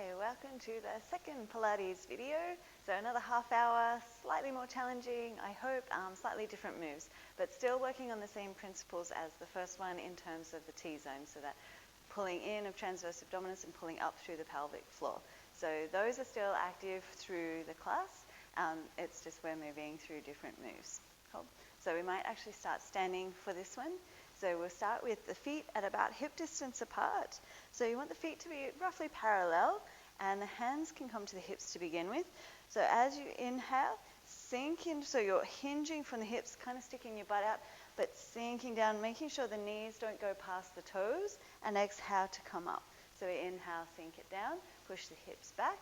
Hi, welcome to the second Pilates video. So another half hour, slightly more challenging, I hope, slightly different moves, but still working on the same principles as the first one in terms of the T-zone, so that pulling in of transverse abdominis and pulling up through the pelvic floor. So those are still active through the class. It's just we're moving through different moves. Cool. So we might actually start standing for this one. So we'll start with the feet at about hip distance apart. So you want the feet to be roughly parallel and the hands can come to the hips to begin with. So as you inhale, sink in, so you're hinging from the hips, kind of sticking your butt out, but sinking down, making sure the knees don't go past the toes, and exhale to come up. So we inhale, sink it down, push the hips back,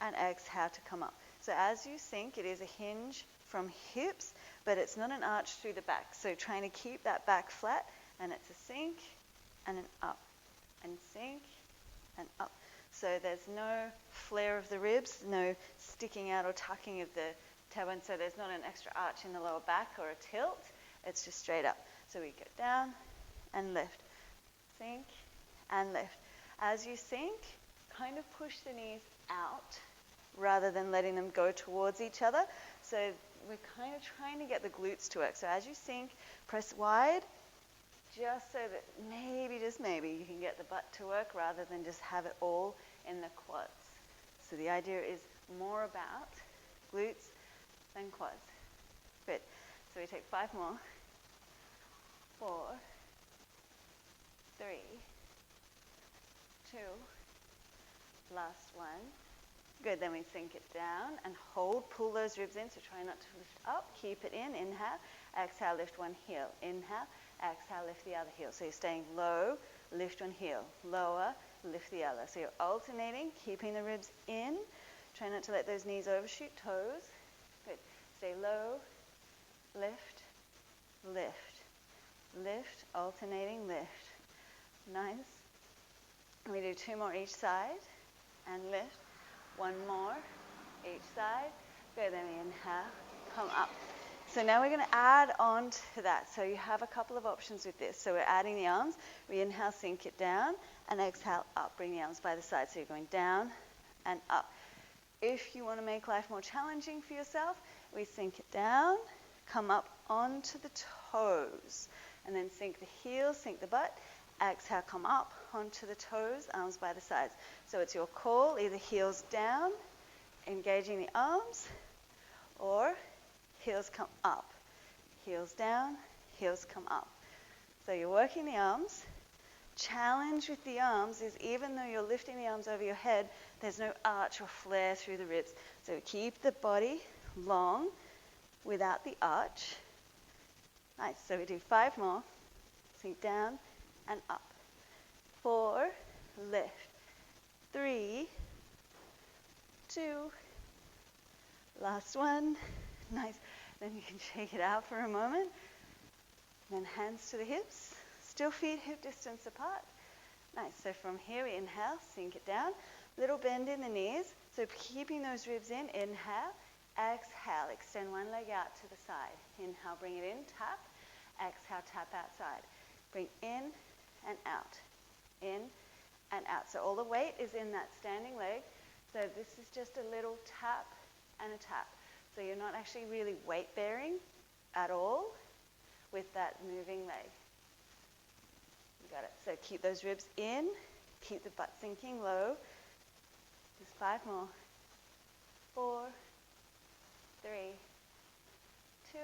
and exhale to come up. So as you sink, it is a hinge from hips, but it's not an arch through the back. So trying to keep that back flat, and it's a sink and an up, and sink and up. So there's no flare of the ribs, no sticking out or tucking of the tailbone, so there's not an extra arch in the lower back or a tilt, it's just straight up. So we go down and lift, sink and lift. As you sink, kind of push the knees out rather than letting them go towards each other. So we're kind of trying to get the glutes to work. So as you sink, press wide, just so that maybe, just maybe, you can get the butt to work rather than just have it all in the quads. So the idea is more about glutes than quads. Good. So we take 5 more. 4, 3, 2, last one. Good, then we sink it down and hold, pull those ribs in, so try not to lift up, keep it in, inhale, exhale, lift one heel, inhale, exhale, lift the other heel. So you're staying low, lift one heel, lower, lift the other. So you're alternating, keeping the ribs in, try not to let those knees overshoot toes. Good, stay low, lift, lift, lift, alternating, lift. Nice. We do 2 more each side, and lift. 1 more each side. Good, then we inhale, come up. So now we're going to add on to that. So you have a couple of options with this. So we're adding the arms. We inhale, sink it down, and exhale up. Bring the arms by the side. So you're going down and up. If you want to make life more challenging for yourself, we sink it down, come up onto the toes, and then sink the heels, sink the butt. Exhale, come up onto the toes, arms by the sides. So it's your call, either heels down, engaging the arms, or heels come up. Heels down, heels come up. So you're working the arms. Challenge with the arms is even though you're lifting the arms over your head, there's no arch or flare through the ribs. So keep the body long without the arch. Nice, so we do 5 more. Sink down and up. 4, lift. 3, 2, last one. Nice. Then you can shake it out for a moment. Then hands to the hips. Still feet hip distance apart. Nice. So from here we inhale, sink it down. Little bend in the knees. So keeping those ribs in. Inhale, exhale. Extend one leg out to the side. Inhale, bring it in, tap. Exhale, tap outside. Bring in and out. In and out. So all the weight is in that standing leg. So this is just a little tap and a tap. So you're not actually really weight bearing at all with that moving leg. You got it. So keep those ribs in. Keep the butt sinking low. Just 5 more. 4, 3, 2.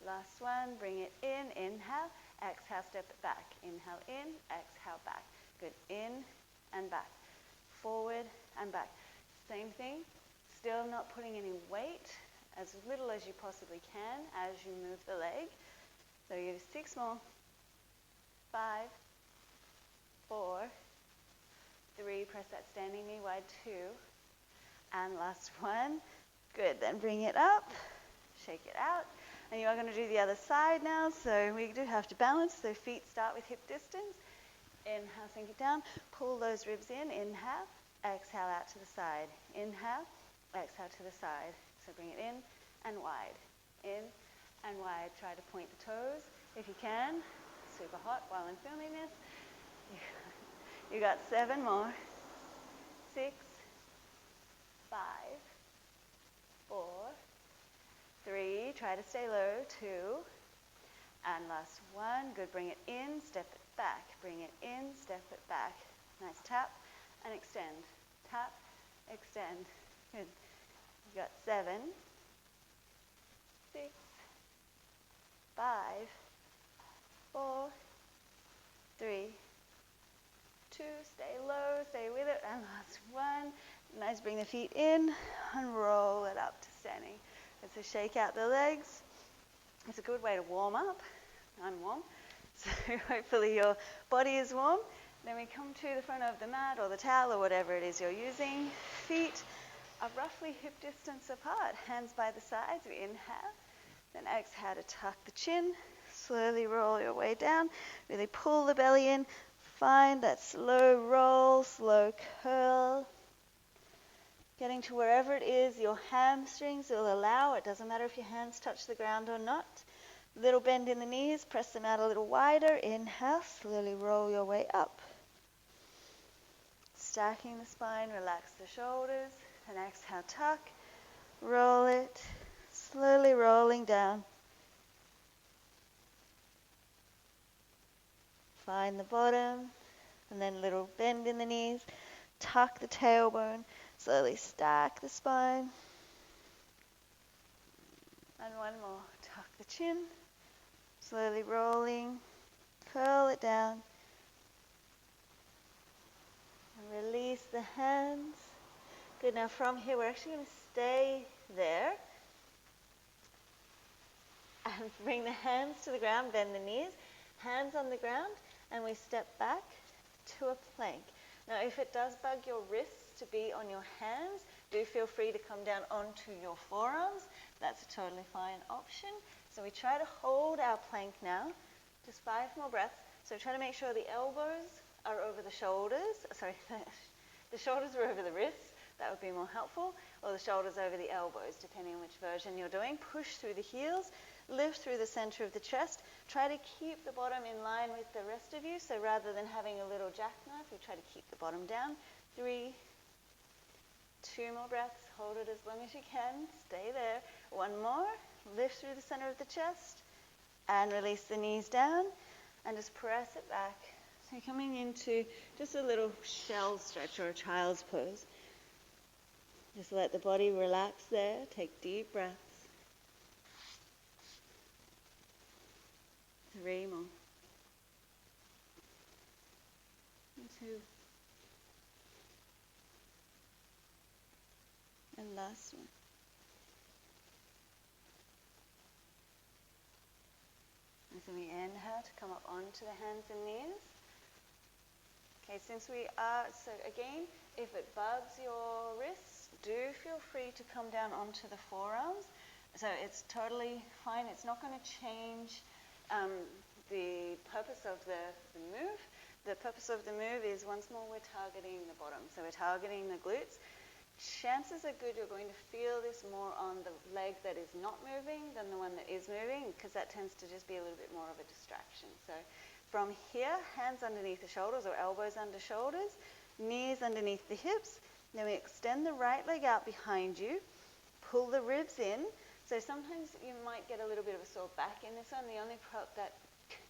Last one. Bring it in. Inhale. Exhale, step it back. Inhale in, exhale back. Good, in and back. Forward and back. Same thing, still not putting any weight, as little as you possibly can as you move the leg. So you do 6 more. 5, 4, 3, press that standing knee wide, 2. And last one. Good, then bring it up, shake it out. And you are going to do the other side now, so we do have to balance. So feet start with hip distance. Inhale, sink it down. Pull those ribs in. Inhale, exhale out to the side. Inhale, exhale to the side. So bring it in and wide. In and wide. Try to point the toes if you can. Super hot while I'm filming this. You got 7 more. 6, try to stay low, 2. And last 1. Good. Bring it in, step it back. Bring it in, step it back. Nice tap and extend. Tap, extend. Good. You got 7, 6, 5, 4, 3, 2. Stay low, stay with it. And last 1. Nice. Bring the feet in and roll it up to standing. So shake out the legs. It's a good way to warm up. I'm warm. So hopefully your body is warm. Then we come to the front of the mat or the towel or whatever it is you're using. Feet are roughly hip distance apart. Hands by the sides. We inhale. Then exhale to tuck the chin. Slowly roll your way down. Really pull the belly in. Find that slow roll, slow curl. Getting to wherever it is your hamstrings will allow. It doesn't matter if your hands touch the ground or not. Little bend in the knees. Press them out a little wider. Inhale. Slowly roll your way up. Stacking the spine. Relax the shoulders. And exhale. Tuck. Roll it. Slowly rolling down. Find the bottom. And then little bend in the knees. Tuck the tailbone. Slowly stack the spine. And 1 more. Tuck the chin. Slowly rolling. Curl it down. And release the hands. Good. Now from here, we're actually going to stay there. And bring the hands to the ground. Bend the knees. Hands on the ground. And we step back to a plank. Now, if it does bug your wrists to be on your hands, do feel free to come down onto your forearms. That's a totally fine option. So we try to hold our plank now. Just 5 more breaths. So try to make sure the elbows are over the shoulders. Sorry, the shoulders are over the wrists. That would be more helpful. Or the shoulders over the elbows, depending on which version you're doing. Push through the heels. Lift through the center of the chest. Try to keep the bottom in line with the rest of you. So rather than having a little jackknife, you try to keep the bottom down. 3, 2 more breaths. Hold it as long as you can. Stay there. 1 more. Lift through the center of the chest. And release the knees down. And just press it back. So you're coming into just a little shell stretch or a child's pose. Just let the body relax there. Take deep breaths. 3 more. 2. And last one. And so we inhale to come up onto the hands and knees. Okay, since we are, so again, if it bugs your wrists, do feel free to come down onto the forearms. So it's totally fine. It's not going to change the purpose of the move. The purpose of the move is, once more, we're targeting the bottom. So we're targeting the glutes. Chances are good you're going to feel this more on the leg that is not moving than the one that is moving, because that tends to just be a little bit more of a distraction. So from here, hands underneath the shoulders or elbows under shoulders, knees underneath the hips. Then we extend the right leg out behind you, pull the ribs in. So sometimes you might get a little bit of a sore back in this one. The only that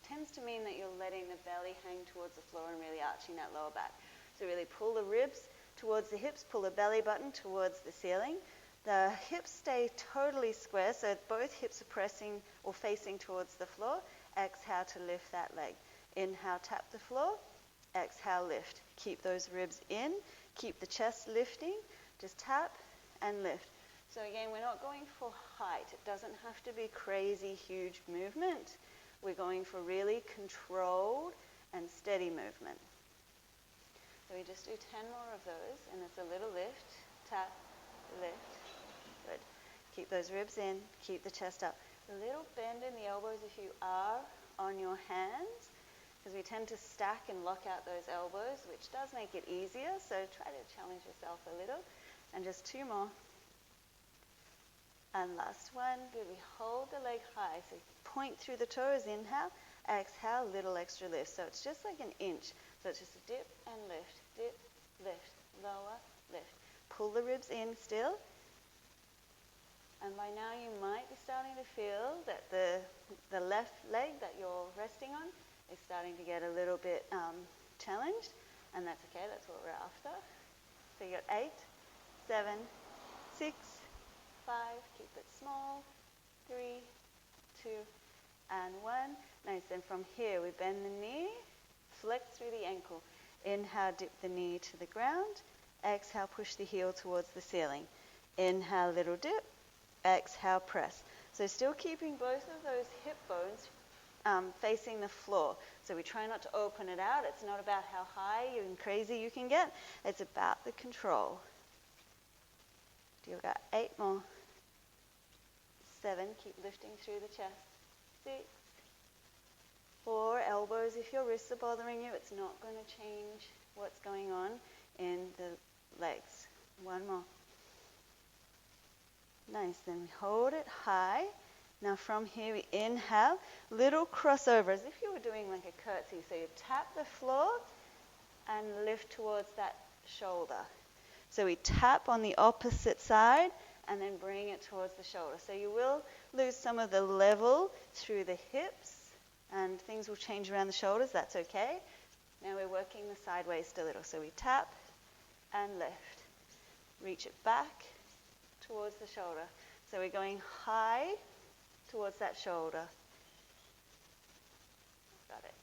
tends to mean that you're letting the belly hang towards the floor and really arching that lower back. So really pull the ribs towards the hips, pull the belly button towards the ceiling. The hips stay totally square, so both hips are pressing or facing towards the floor. Exhale to lift that leg. Inhale, tap the floor. Exhale, lift. Keep those ribs in. Keep the chest lifting. Just tap and lift. So again, we're not going for height. It doesn't have to be crazy, huge movement. We're going for really controlled and steady movement. So we just do 10 more of those, and it's a little lift, tap, lift. Good. Keep those ribs in, keep the chest up. A little bend in the elbows if you are on your hands, because we tend to stack and lock out those elbows, which does make it easier, so try to challenge yourself a little. And just 2 more. And last one. Good. We hold the leg high, so point through the toes, inhale, exhale, little extra lift. So it's just like an inch. So it's just a dip and lift, lower, lift. Pull the ribs in still. And by now you might be starting to feel that the left leg that you're resting on is starting to get a little bit challenged, and that's okay, that's what we're after. So you got 8, 7, 6, 5, keep it small, 3, 2, and 1. Nice, then from here we bend the knee, flex through the ankle. Inhale, dip the knee to the ground. Exhale, push the heel towards the ceiling. Inhale, little dip. Exhale, press. So still keeping both of those hip bones facing the floor. So we try not to open it out. It's not about how high and crazy you can get. It's about the control. You've got 8 more. 7, keep lifting through the chest. 6, 4, elbows. If your wrists are bothering you, it's not going to change what's going on in the legs. 1 more. Nice, then we hold it high. Now from here we inhale, little crossover, as if you were doing like a curtsy. So you tap the floor and lift towards that shoulder. So we tap on the opposite side and then bring it towards the shoulder. So you will lose some of the level through the hips and things will change around the shoulders. That's okay. Now we're working the sideways still a little. So we tap and lift. Reach it back towards the shoulder. So we're going high towards that shoulder. Got it.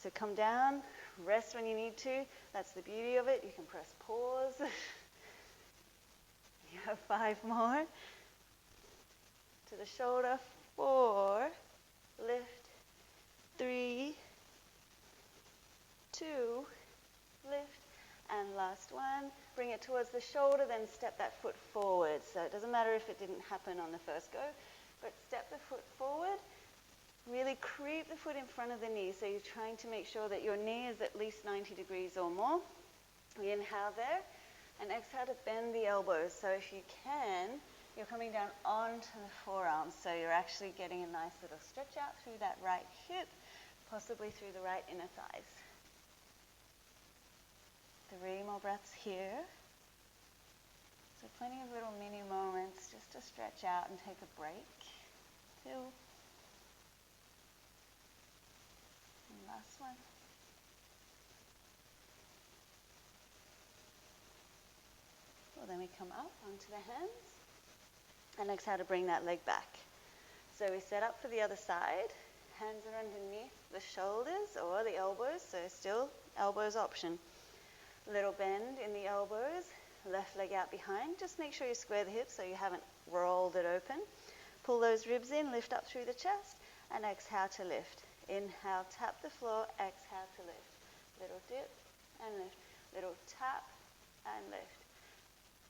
So come down, rest when you need to. That's the beauty of it. You can press pause. You have 5 more. To the shoulder. 4. Lift. 3. 2. Lift. And last one. Bring it towards the shoulder, then step that foot forward. So it doesn't matter if it didn't happen on the first go, but step the foot forward. Really creep the foot in front of the knee. So you're trying to make sure that your knee is at least 90 degrees or more. We inhale there, and exhale to bend the elbows. So if you can, you're coming down onto the forearms. So you're actually getting a nice little stretch out through that right hip, possibly through the right inner thighs. 3 more breaths here. So plenty of little mini moments just to stretch out and take a break. 2. And last one. Well, then we come up onto the hands and exhale to bring that leg back. So we set up for the other side. Hands are underneath the shoulders or the elbows, so still elbows option. Little bend in the elbows, left leg out behind. Just make sure you square the hips so you haven't rolled it open. Pull those ribs in, lift up through the chest, and exhale to lift. Inhale, tap the floor, exhale to lift. Little dip and lift. Little tap and lift.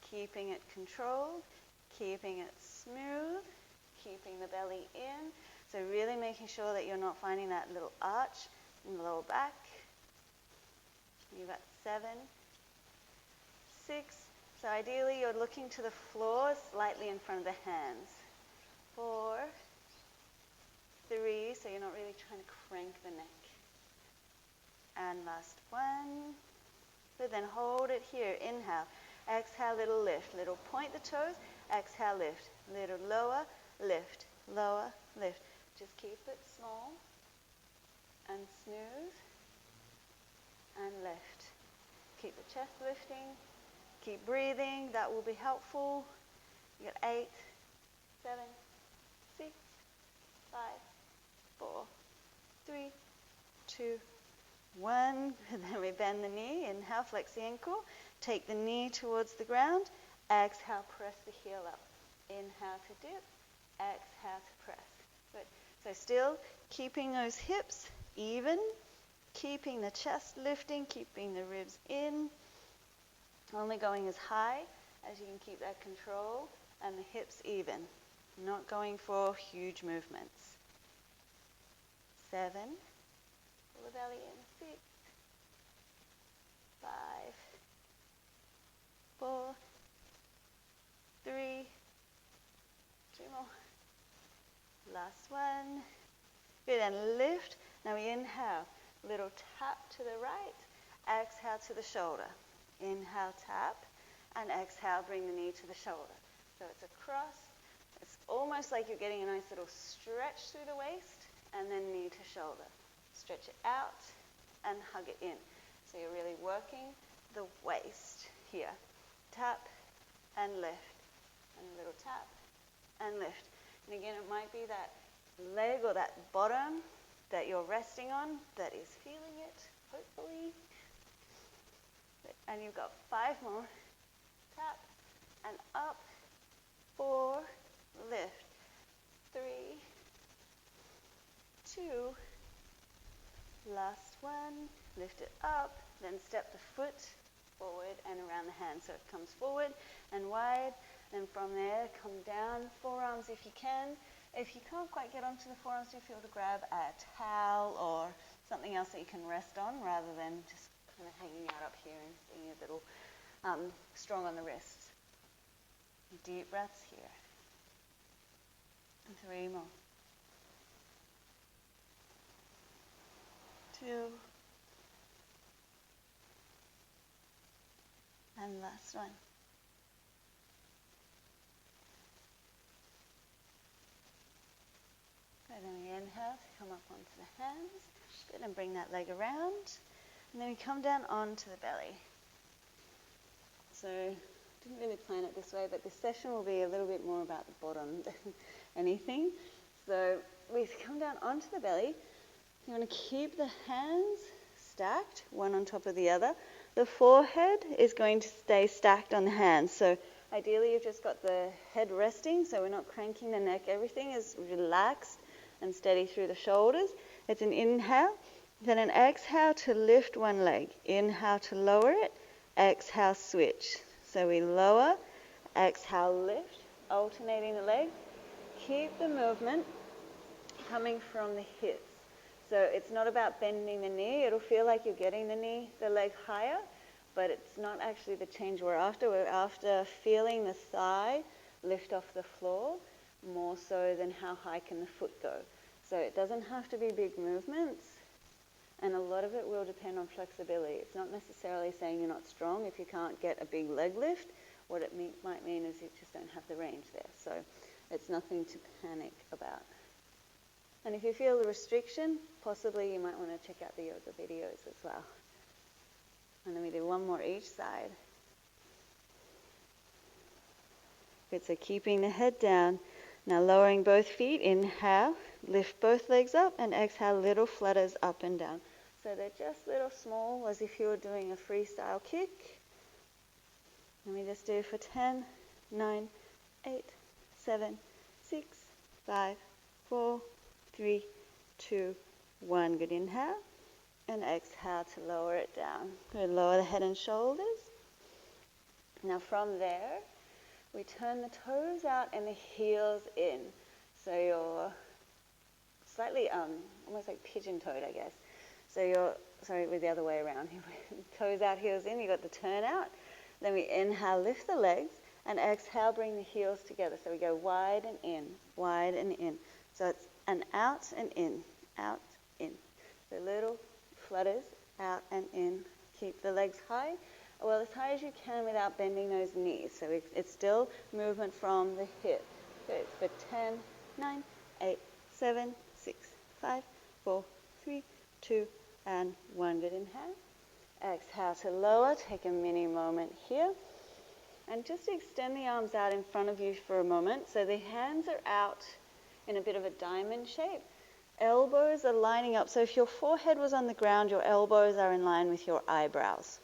Keeping it controlled, keeping it smooth, keeping the belly in. So really making sure that you're not finding that little arch in the lower back. You've got 7, 6. So ideally you're looking to the floor slightly in front of the hands. 4, 3, so you're not really trying to crank the neck. And last one. But then hold it here. Inhale. Exhale, little lift. Little point the toes. Exhale, lift. Little lower, lift. Lower, lift. Just keep it small and smooth and lift. Keep the chest lifting. Keep breathing. That will be helpful. You got 8, 7, 6, 5, 4, 3, 2, 1. And then we bend the knee. Inhale, flex the ankle. Take the knee towards the ground. Exhale, press the heel up. Inhale to dip. Exhale to press. Good. So still keeping those hips even. Keeping the chest lifting. Keeping the ribs in. Only going as high as you can keep that control. And the hips even. Not going for huge movements. 7. Pull the belly in. 6. 5. 4. 3. 2 more. Last one. Good, and lift. Now we inhale. Little tap to the right. Exhale to the shoulder. Inhale, tap. And exhale, bring the knee to the shoulder. So it's a cross, almost like you're getting a nice little stretch through the waist, and then knee to shoulder. Stretch it out and hug it in. So you're really working the waist here. Tap and lift, and a little tap and lift. And again, it might be that leg or that bottom that you're resting on that is feeling it, hopefully. And you've got 5 more. Tap and up. 4, lift. 3, 2, last one. Lift it up, then step the foot forward and around the hand. So it comes forward and wide. Then from there, come down, forearms if you can. If you can't quite get onto the forearms, you feel to grab a towel or something else that you can rest on rather than just kind of hanging out up here and being a little strong on the wrists. Deep breaths here. And 3 more. 2. And last one. Good, then we inhale to come up onto the hands. Good, and bring that leg around. And then we come down onto the belly. So, didn't really plan it this way, but this session will be a little bit more about the bottom than anything. So, we come down onto the belly. You want to keep the hands stacked, one on top of the other. The forehead is going to stay stacked on the hands. So ideally you've just got the head resting, so we're not cranking the neck. Everything is relaxed and steady through the shoulders. It's an inhale, then an exhale to lift one leg. Inhale to lower it, exhale switch. So we lower, exhale lift, alternating the legs. Keep the movement coming from the hips. So it's not about bending the knee. It'll feel like you're getting the leg higher, but it's not actually the change we're after. We're after feeling the thigh lift off the floor more so than how high can the foot go. So it doesn't have to be big movements, and a lot of it will depend on flexibility. It's not necessarily saying you're not strong if you can't get a big leg lift. What it might mean is you just don't have the range there. So it's nothing to panic about. And if you feel the restriction, possibly you might want to check out the yoga videos as well. And then we do one more each side. Good, so keeping the head down. Now lowering both feet, inhale, lift both legs up, and exhale, little flutters up and down. So they're just little small, as if you were doing a freestyle kick. And we just do for 10, 9, 8, 7, 6, 5, 4, 3, 2, 1. Good, inhale. And exhale to lower it down. Good, lower the head and shoulders. Now from there, we turn the toes out and the heels in. So you're slightly, almost like pigeon-toed, I guess. So you're, sorry, with the other way around. Toes out, heels in. You've got the turn out. Then we inhale, lift the legs. And exhale, bring the heels together. So we go wide and in, wide and in. So it's an out and in, out, in. So little flutters, out and in. Keep the legs high. Well, as high as you can without bending those knees. So it's still movement from the hip. Good. For 10, 9, 8, 7, 6, 5, 4, 3, 2, and 1. Good, inhale. Exhale to lower. Take a mini moment here. And just extend the arms out in front of you for a moment. So the hands are out in a bit of a diamond shape. Elbows are lining up. So if your forehead was on the ground, your elbows are in line with your eyebrows.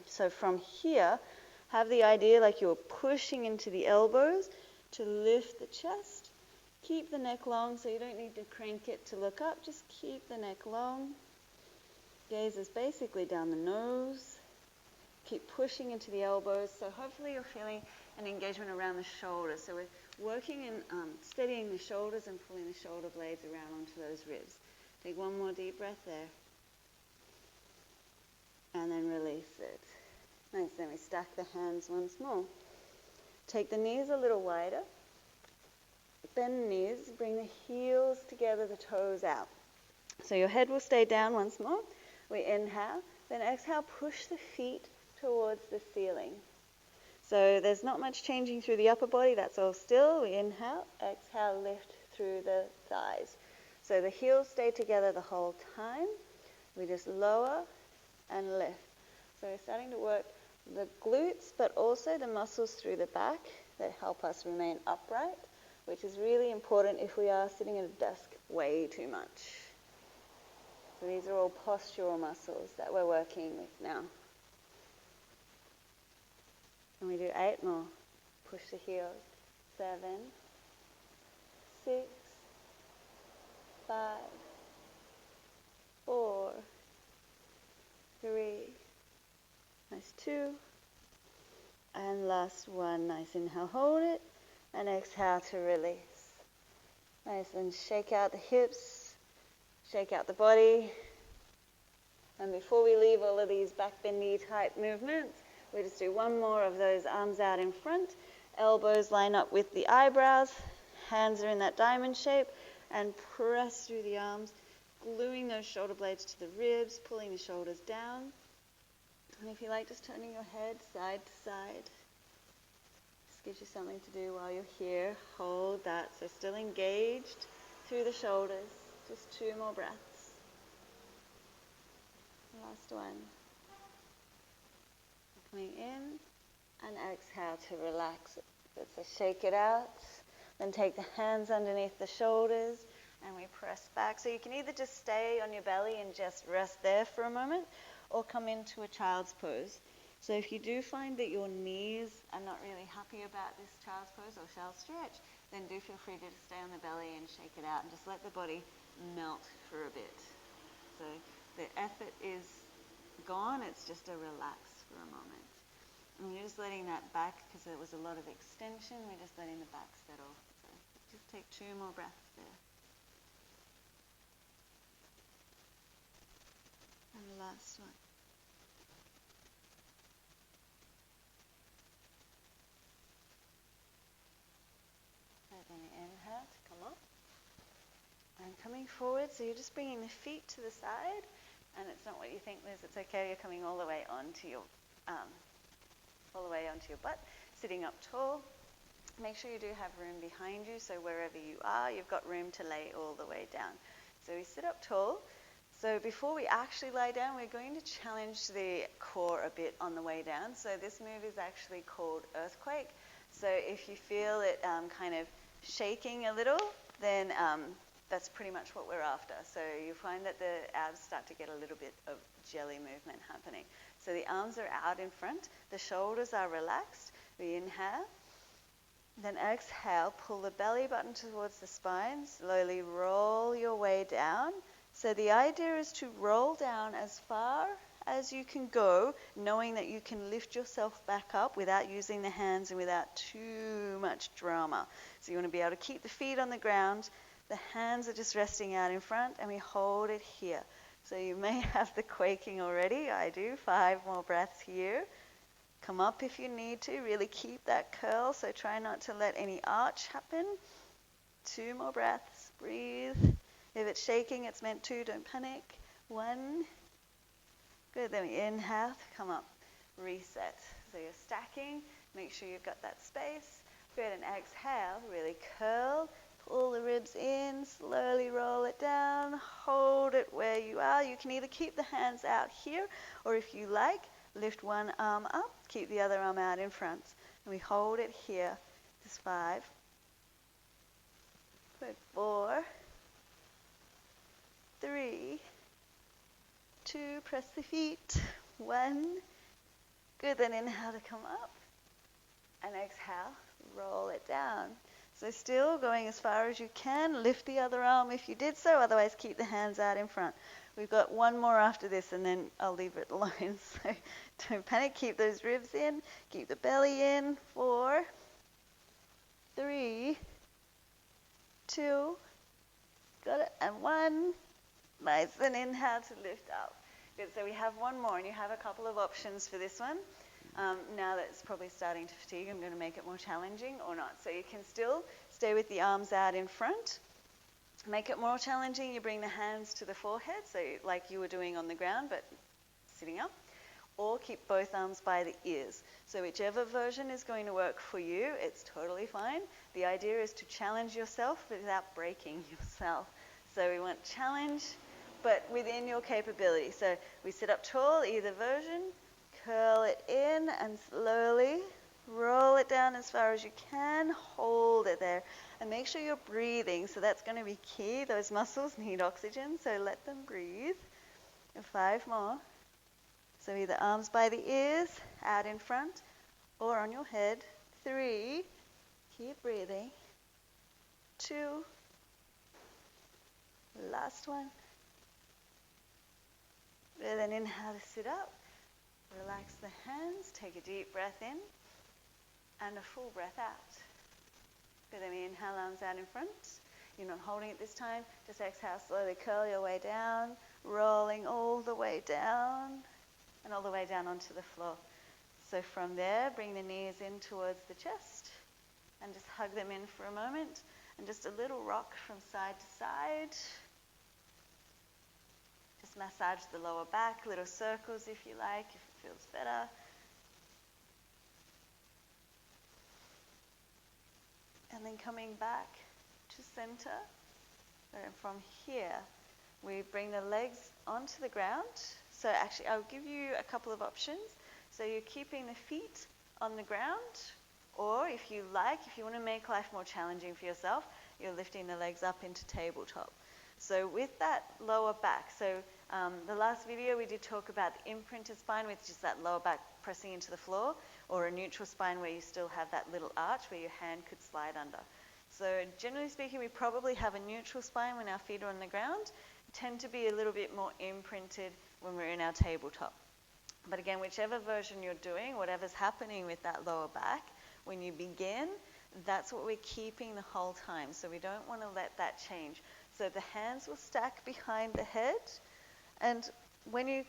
So from here, have the idea like you're pushing into the elbows to lift the chest. Keep the neck long, so you don't need to crank it to look up. Just keep the neck long. Gaze is basically down the nose. Keep pushing into the elbows. So hopefully you're feeling an engagement around the shoulders. So we're working in steadying the shoulders and pulling the shoulder blades around onto those ribs. Take one more deep breath there. And then release it. Nice, then we stack the hands once more. Take the knees a little wider. Bend the knees, bring the heels together, the toes out. So your head will stay down once more. We inhale, then exhale, push the feet towards the ceiling. So there's not much changing through the upper body. That's all still. We inhale, exhale, lift through the thighs. So the heels stay together the whole time. We just lower and lift. So we're starting to work the glutes, but also the muscles through the back that help us remain upright, which is really important if we are sitting at a desk way too much. So these are all postural muscles that we're working with now. And we do 8 more. Push the heels. 7, 6, 5, 4, 3, nice 2, and last one. Nice inhale, hold it, and exhale to release. Nice, and shake out the hips, shake out the body. And before we leave all of these back bendy type movements, we just do one more of those arms out in front, elbows line up with the eyebrows, hands are in that diamond shape, and press through the arms, gluing those shoulder blades to the ribs, pulling the shoulders down. And if you like, just turning your head side to side. This gives you something to do while you're here. Hold that. So still engaged through the shoulders. Just 2 more breaths. Last one. Coming in and exhale to relax it. So shake it out. Then take the hands underneath the shoulders and we press back. So you can either just stay on your belly and just rest there for a moment or come into a child's pose. So if you do find that your knees are not really happy about this child's pose or shell stretch, then do feel free to just stay on the belly and shake it out and just let the body melt for a bit. So the effort is gone, it's just a relax for a moment. And we're just letting that back, because there was a lot of extension, we're just letting the back settle. So just take 2 more breaths there. And the last one. Then inhale to come up. And coming forward, so you're just bringing the feet to the side, and it's not what you think, Liz, it's okay, you're coming all the way onto your butt, sitting up tall. Make sure you do have room behind you, so wherever you are, you've got room to lay all the way down. So we sit up tall. So before we actually lie down, we're going to challenge the core a bit on the way down. So this move is actually called earthquake. So if you feel it kind of shaking a little, then that's pretty much what we're after. So you find that the abs start to get a little bit of jelly movement happening. So the arms are out in front, the shoulders are relaxed. We inhale, then exhale, pull the belly button towards the spine, slowly roll your way down. So the idea is to roll down as far as you can go, knowing that you can lift yourself back up without using the hands and without too much drama. So you want to be able to keep the feet on the ground, the hands are just resting out in front, and we hold it here. So you may have the quaking already. I do. 5 more breaths here. Come up if you need to. Really keep that curl, so try not to let any arch happen. 2 more breaths. Breathe. If it's shaking, it's meant to. Don't panic. 1. Good. Then we inhale to come up. Reset. So you're stacking. Make sure you've got that space. Good. And exhale. Really curl. Pull the ribs in. Slowly roll it down. Hold it where you are. You can either keep the hands out here, or if you like, lift one arm up. Keep the other arm out in front. And we hold it here. Just 5. Good. 4. 3, 2, press the feet. 1. Good, then inhale to come up. And exhale, roll it down. So still going as far as you can. Lift the other arm if you did so, otherwise keep the hands out in front. We've got 1 more after this, and then I'll leave it alone. So don't panic, keep those ribs in, keep the belly in. 4, 3, 2, got it, and 1. Nice, and inhale to lift up. Good, so we have 1 more, and you have a couple of options for this one. Now that it's probably starting to fatigue, I'm going to make it more challenging or not. So you can still stay with the arms out in front. Make it more challenging, you bring the hands to the forehead, so like you were doing on the ground, but sitting up. or keep both arms by the ears. So whichever version is going to work for you, it's totally fine. The idea is to challenge yourself without breaking yourself. So we want challenge, but within your capability. So we sit up tall, either version, curl it in and slowly roll it down as far as you can, hold it there, and make sure you're breathing. So that's going to be key. Those muscles need oxygen, so let them breathe. 5 more. So either arms by the ears, out in front, or on your head. 3, keep breathing. 2, last one. And then inhale to sit up. Relax the hands, take a deep breath in, and a full breath out. But then we inhale, arms out in front. You're not holding it this time. Just exhale, slowly curl your way down, rolling all the way down, and all the way down onto the floor. So from there, bring the knees in towards the chest, and just hug them in for a moment, and just a little rock from side to side. Just massage the lower back, little circles if you like, if it feels better. And then coming back to center. And from here, we bring the legs onto the ground. So actually, I'll give you a couple of options. So you're keeping the feet on the ground, or if you like, if you want to make life more challenging for yourself, you're lifting the legs up into tabletop. So with that lower back, so the last video we did talk about the imprinted spine with just that lower back pressing into the floor, or a neutral spine where you still have that little arch where your hand could slide under. So generally speaking, we probably have a neutral spine when our feet are on the ground, tend to be a little bit more imprinted when we're in our tabletop. But again, whichever version you're doing, whatever's happening with that lower back, when you begin, that's what we're keeping the whole time. So we don't want to let that change. So the hands will stack behind the head, and when you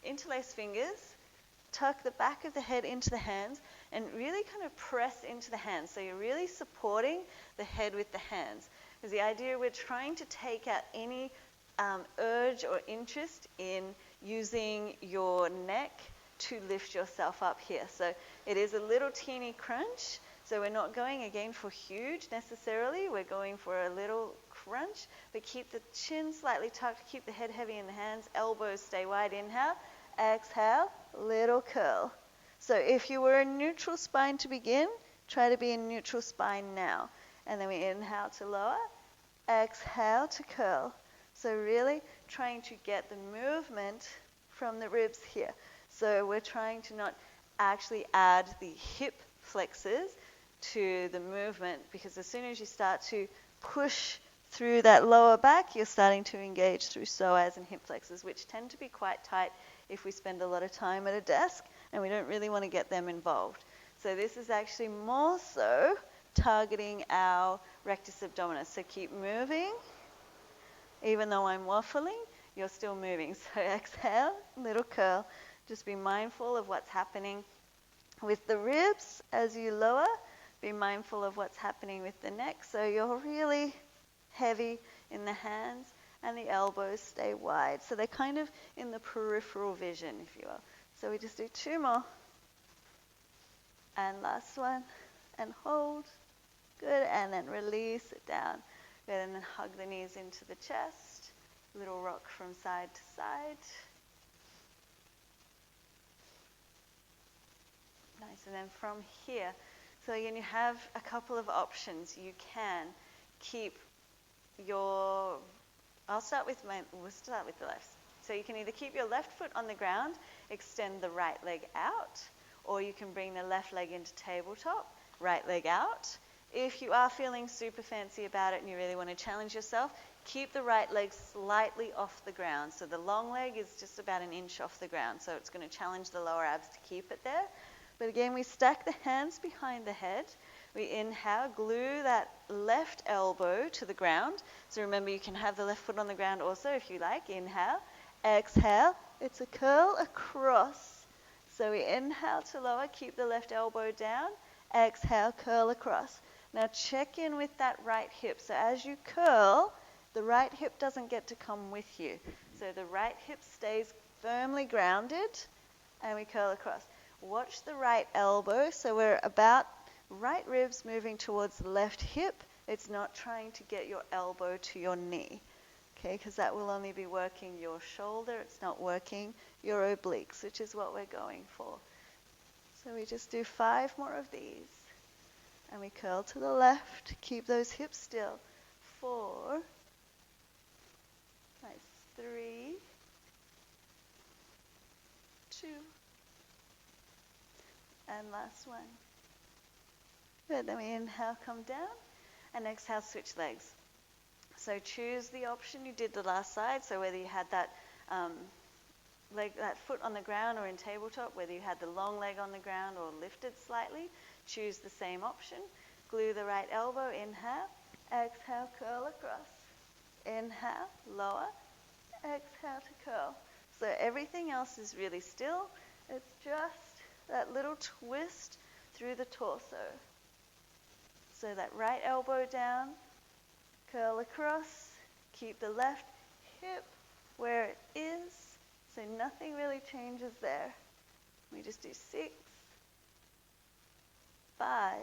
interlace fingers, tuck the back of the head into the hands and really kind of press into the hands. So you're really supporting the head with the hands. Because the idea, we're trying to take out any urge or interest in using your neck to lift yourself up here. So it is a little teeny crunch. So we're not going again for huge necessarily. We're going for a little crunch, but keep the chin slightly tucked, keep the head heavy in the hands, elbows stay wide. Inhale, exhale, little curl. So if you were a neutral spine to begin, try to be a neutral spine now. And then we inhale to lower, exhale to curl. So really trying to get the movement from the ribs here. So we're trying to not actually add the hip flexors to the movement, because as soon as you start to push through that lower back, you're starting to engage through psoas and hip flexors, which tend to be quite tight if we spend a lot of time at a desk, and we don't really want to get them involved. So this is actually more so targeting our rectus abdominis. So keep moving. Even though I'm waffling, you're still moving. So exhale, little curl. Just be mindful of what's happening with the ribs as you lower. Be mindful of what's happening with the neck. So you're really heavy in the hands, and the elbows stay wide. So they're kind of in the peripheral vision, if you will. So we just do 2 more. And last one. And hold. Good. And then release it down. Good. And then hug the knees into the chest. Little rock from side to side. Nice. And then from here, so again, you have a couple of options. You can keep your, we'll start with the left. So you can either keep your left foot on the ground, extend the right leg out, or you can bring the left leg into tabletop, right leg out. If you are feeling super fancy about it and you really want to challenge yourself, keep the right leg slightly off the ground. So the long leg is just about 1 inch off the ground, so it's going to challenge the lower abs to keep it there. But again, we stack the hands behind the head. We inhale, glue that left elbow to the ground. So remember, you can have the left foot on the ground also if you like. Inhale, exhale. It's a curl across. So we inhale to lower, keep the left elbow down. Exhale, curl across. Now check in with that right hip. So as you curl, the right hip doesn't get to come with you. So the right hip stays firmly grounded. and we curl across. Watch the right elbow, so we're about right ribs moving towards the left hip. It's not trying to get your elbow to your knee, okay, because that will only be working your shoulder. It's not working your obliques, which is what we're going for. So we just do 5 more of these. And we curl to the left. Keep those hips still. 4. Nice. 3. 2. And last one. Good. Then we inhale, come down. And exhale, switch legs. So choose the option you did the last side. So whether you had that leg, that foot on the ground or in tabletop, whether you had the long leg on the ground or lifted slightly, choose the same option. Glue the right elbow, inhale, exhale, curl across. Inhale, lower, exhale to curl. So everything else is really still. It's just that little twist through the torso. So that right elbow down, curl across, keep the left hip where it is. So nothing really changes there. We just do 6, 5,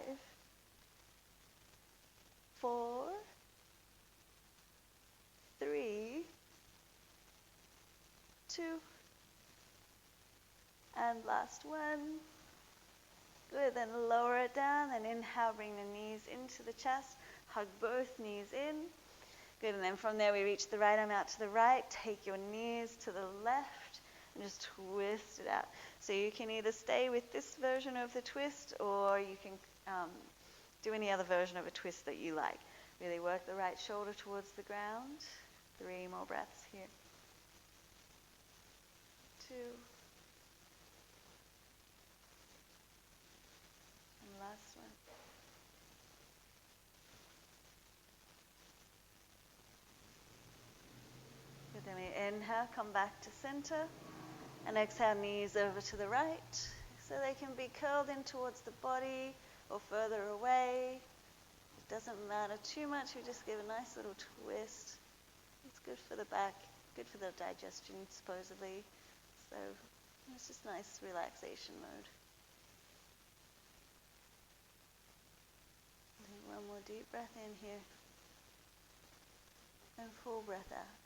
4, 3, 2, and last one. Good, then lower it down, and inhale, bring the knees into the chest, hug both knees in. Good, and then from there we reach the right arm out to the right, take your knees to the left, and just twist it out. So you can either stay with this version of the twist, or you can do any other version of a twist that you like. Really work the right shoulder towards the ground. 3 more breaths here. 2. And last one. Good, then we inhale, come back to center, and exhale, knees over to the right, so they can be curled in towards the body or further away. It doesn't matter too much, we just give a nice little twist. It's good for the back, good for the digestion supposedly. So it's just nice relaxation mode. And one more deep breath in here. And full breath out.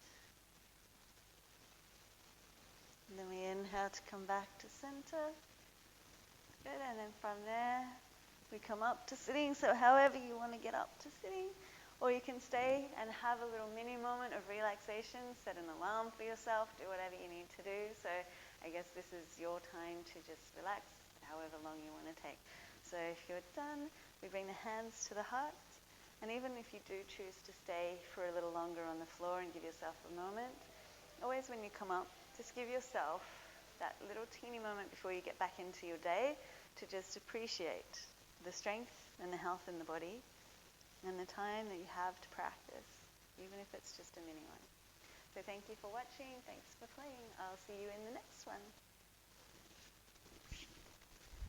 And then we inhale to come back to center. Good, and then from there we come up to sitting. So however you want to get up to sitting, or you can stay and have a little mini moment of relaxation, set an alarm for yourself, do whatever you need to do. So I guess this is your time to just relax however long you want to take. So if you're done, we bring the hands to the heart. And even if you do choose to stay for a little longer on the floor and give yourself a moment, always when you come up, just give yourself that little teeny moment before you get back into your day to just appreciate the strength and the health in the body and the time that you have to practice, even if it's just a mini one. So thank you for watching. Thanks for playing. I'll see you in the next one.